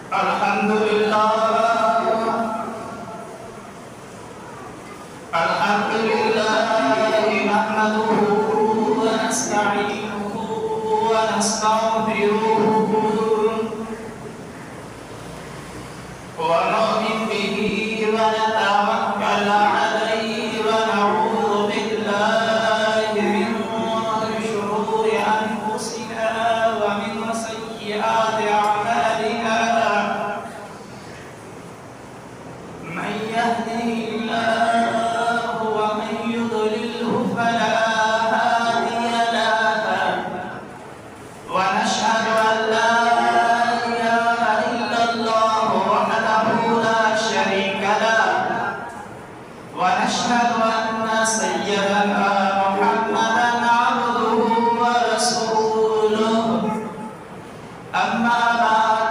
الحمد لله نحمده ونستعينه ونستغفره ونؤمن به ونتوكل عليه ونعوذ بالله من شرور أنفسنا ومن سيئات أعمالنا من يهده الله ومن يضلله فلا هادي له ونشهد أن لا إله إلا الله وحده لا شريك له ونشهد أن سيدنا محمدا عبده ورسوله أما بعد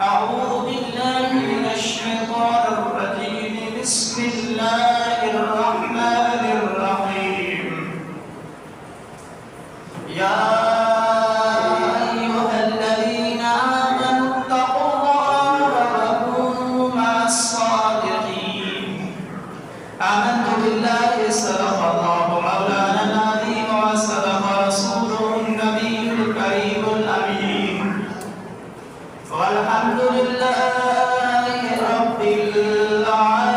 أعوذ بالله من الشيطان الرجيم بسم الله الرحمن الرحيم يا أيها الذين آمنوا اتقوا الله وكونوا مع الصادقين آمنت بالله صدق الله مولانا العظيم وصدق رسوله النبي الكريم الأمين والحمد لله رب العالمين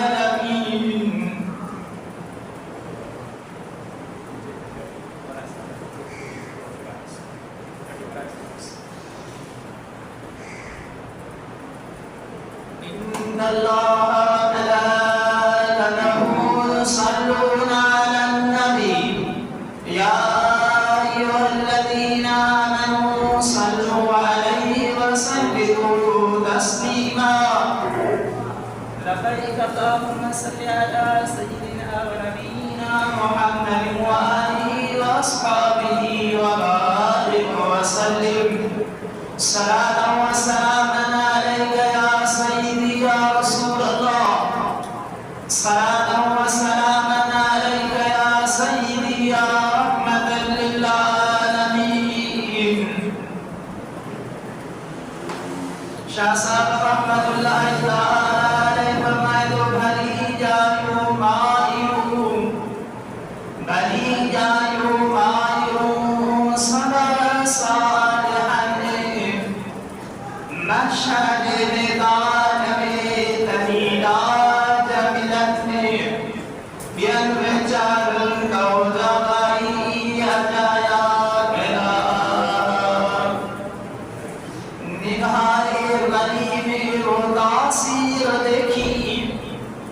إن الله وملائكته يصلون على النبي يا أيها الذين آمنوا صلوا عليه وسلموا تسليما لبيك اللهم صل على سيدنا ونبينا محمد وآله وأصحابه وبارك وسلم صلاة وسلاما عليك يا سيدي يا رسول الله صلاة وسلاما عليك يا سيدي يا رحمة للعالمين شاہ صاحب رحمت اللہ تعالی فرمائے تو بھلی جایو مائیو صبر صالحن مشہد ندان میں تنیدہ جملت میں بین وچارن کو جائی اجایا گلا نگاہ غنی میں وہ تاثیر دیکھی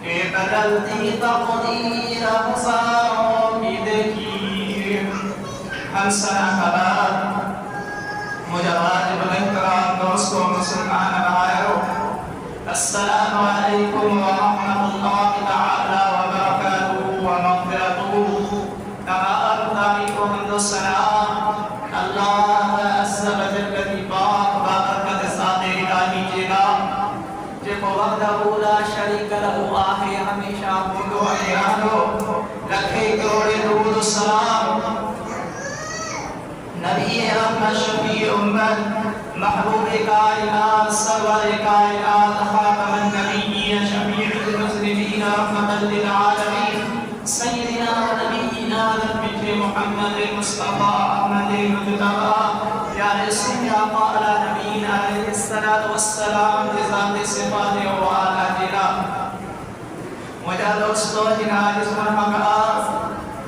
کہ بدلتی تقدیر افزاروں کی دیکھی ہنسنا خبر مجاہد بلنکرام دوستوں مسلمان بھائیوں السلام علیکم ورحمۃ اللہ تعالی وبرکاتہ ومغفرتہ تمام تعریف و حمد و ثنا اللہ عز و جل کی پاک بابرکت ذات الہی جینا جب وحدہ لا شریک لہ آہے ہمیشہ بودو ایرانو لکھے کروڑے درود و سلام نبی رحمت شفیع امت محبوب کائنات سرور کائنات خاتم النبیین شفیع المذنبین رحمت للعالمین سیدنا و نبینا نبی محمد مصطفیٰ احمد مجتبی یا رسول یا قائل نبینا علیہ السلام ذات صفات و آلہ جنا مجھا دوستو جنا جس مرحبا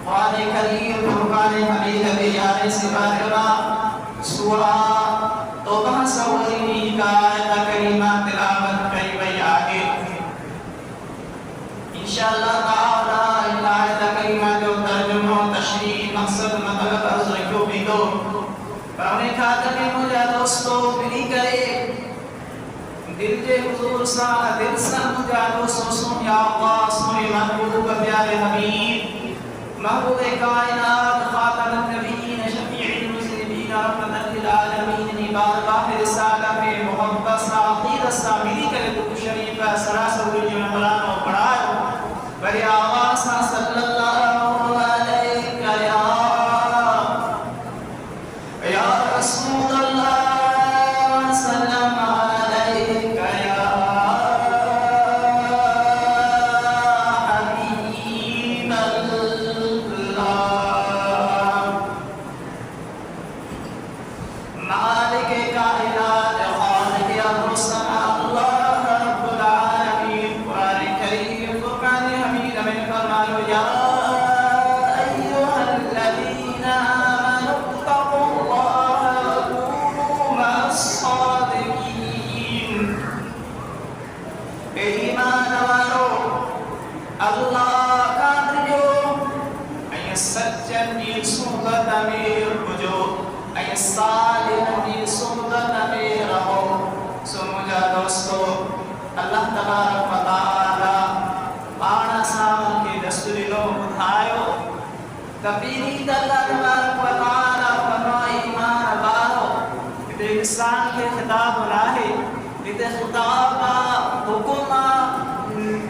قرآن کریم فرقان حمید بیان سبارہ سورہ توبہ سوری کا آیت کریمہ تلاوت کئی بھئی آگے انشاءاللہ تعالی ان آیت کریمہ جو ترجمہ و تشریح مقصد مطلب عرض رکھو بھی دو پرانے کھاتا میں مجھا دوستو بلی کرے دل جے حضور سا دل سا مجھا دوستو سن یا اللہ سنی محبوب پیارے حبیب محبوب کائنات خاتم النبیین شفیع المذنبین رحمت للعالمین نبار باہر سادہ پہ محبت سا عقیدت سا ملی کرے تو شریف سراسر دنیا میں بلانا و پڑھائے بری آواز صلی اللہ علیہ یا رسول اللہ صلی اللہ علیہ مالک کائنات خالق ارض و سماء اللہ رب العالمین قرآن کریم فرقان حمید میں فرمایا یا ایھا الذین آمنوا اتقوا اللہ وکونوا مع الصادقین ایمان والو اللہ کا جو سچن کی صحبت میں رہو اے صالح کی صحبت میں رہو سو مجھا دوستو اللہ تبارک و تعالی پانا سامان کے دستوری نو بدھائیو تبیرید اللہ تبارک و تعالی فرمائی ایمان بارو کہ انسان کے خطاب لاہے کہ خطاب حکم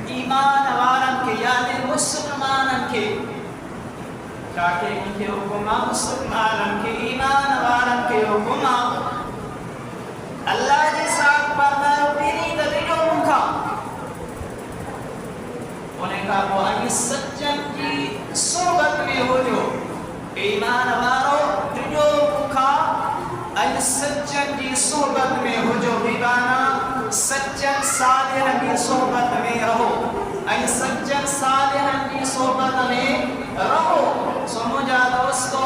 ایمان وارن کے یعنی مسلمانن کے تاکہ ان کے حکمہ مسلمانن کے ایمان وارن کے حکمہ اللہ جی ساتھ فرمایا پیری دلیلوں مکھا انہیں کہا وہ اگی سچن کی صحبت میں ہو جو ایمان وارو دلیلوں مکھا اگی سچن کی صحبت میں ہو جو بیبانا سچن صالح کی صحبت میں رہو اگی سچن صالح کی صحبت میں رہو سمجھا دوستو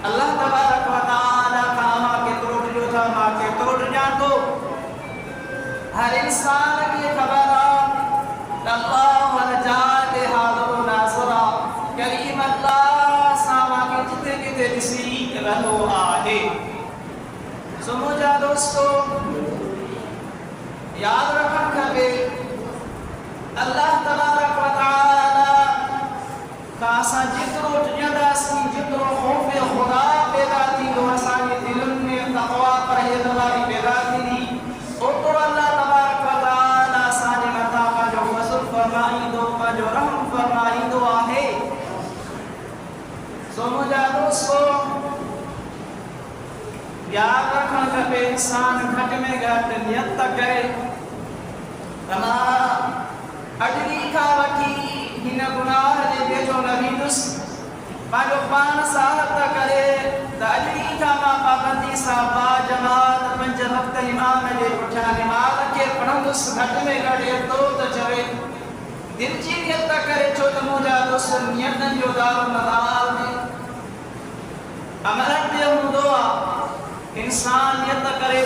اللہ تبارک و تعالی کا ماں کے تروٹ جو تھا ماں کے تروٹ جان کو ہر انسان کی خبر اللہ والجاد حاضر و ناظرہ کریم اللہ ساما کے جتے جتے کسی رہو آہے سمجھا دوستو یاد رکھن کبھی اللہ تبارک و تعالی کاسا جترو جندا سی جترو خوف خدا پیدا تھی وہ اسانی دلن میں تقوی پرہیزگاری پیدا تھی اور اللہ تبارک و تعالی اسانی عطا کا جو فضل فرمائی دو کا جو رحم فرمائی دو ہے سمجھا دوستو یاد رکھنا کہ انسان گھٹ میں گھٹ نیت کرے ہمارا اجری کا وٹی ہن گناہ دے بیجو نبی دس پانچو پان ساہت کرے دا اجری کا ما پابندی صاحبہ جماعت پنج وقت امام دے اٹھا نماز کے پڑھندس گھٹ میں گھڑے تو چوے دل چی نیت کرے چھو تموجا دوست نیتن جو دار مدار میں عملت دے ہوں دعا انسان نیت کرے